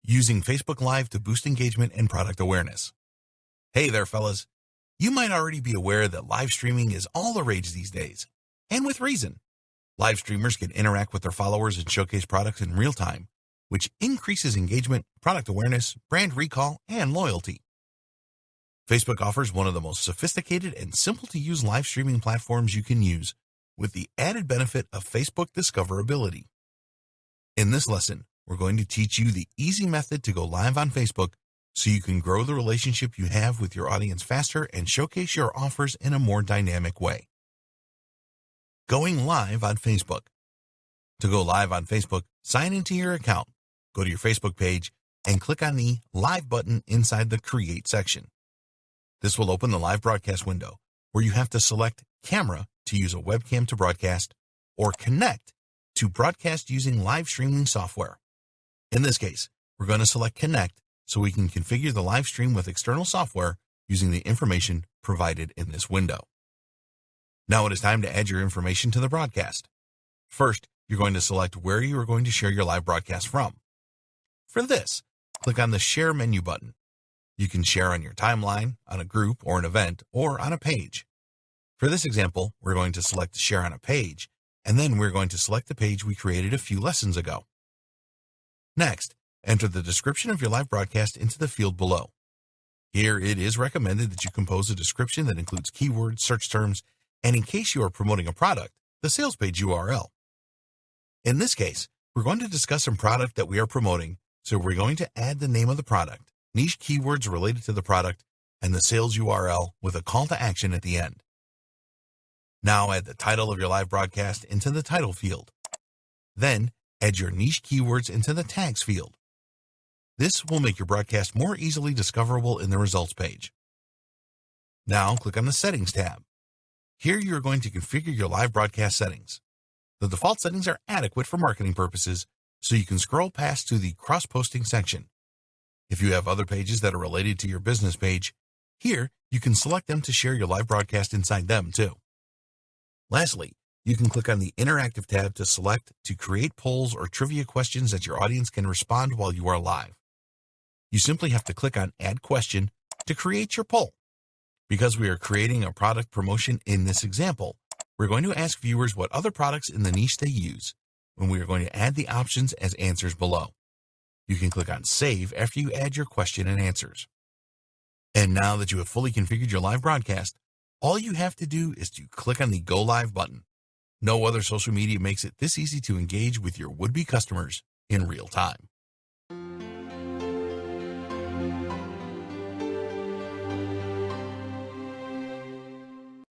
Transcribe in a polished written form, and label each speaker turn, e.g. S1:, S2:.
S1: Using Facebook Live to boost engagement and product awareness. Hey there, fellas. You might already be aware that live streaming is all the rage these days, and with reason. Live streamers can interact with their followers and showcase products in real time, which increases engagement, product awareness, brand recall, and loyalty. Facebook offers one of the most sophisticated and simple-to-use live streaming platforms you can use, with the added benefit of Facebook discoverability. In this lesson, we're going to teach you the easy method to go live on Facebook so you can grow the relationship you have with your audience faster and showcase your offers in a more dynamic way. Going live on Facebook. To go live on Facebook, sign into your account, go to your Facebook page, and click on the Live button inside the Create section. This will open the live broadcast window, where you have to select Camera to use a webcam to broadcast, or Connect to broadcast using live streaming software. In this case, we're going to select Connect so we can configure the live stream with external software using the information provided in this window. Now it is time to add your information to the broadcast. First, you're going to select where you are going to share your live broadcast from. For this, click on the Share menu button. You can share on your timeline, on a group or an event, or on a page. For this example, we're going to select Share on a page, and then we're going to select the page we created a few lessons ago. Next, enter the description of your live broadcast into the field below. Here, it is recommended that you compose a description that includes keywords, search terms, and in case you are promoting a product, the sales page URL. In this case, we're going to discuss some product that we are promoting, so we're going to add the name of the product, niche keywords related to the product, and the sales URL with a call to action at the end. Now add the title of your live broadcast into the title field. Then, add your niche keywords into the tags field. This will make your broadcast more easily discoverable in the results page. Now click on the Settings tab. Here you are going to configure your live broadcast settings. The default settings are adequate for marketing purposes, so you can scroll past to the cross-posting section. If you have other pages that are related to your business page, here you can select them to share your live broadcast inside them too. Lastly, you can click on the Interactive tab to select to create polls or trivia questions that your audience can respond while you are live. You simply have to click on Add Question to create your poll. Because we are creating a product promotion in this example, we're going to ask viewers what other products in the niche they use, and we are going to add the options as answers below. You can click on Save after you add your question and answers. And now that you have fully configured your live broadcast, all you have to do is to click on the Go Live button. No other social media makes it this easy to engage with your would-be customers in real time.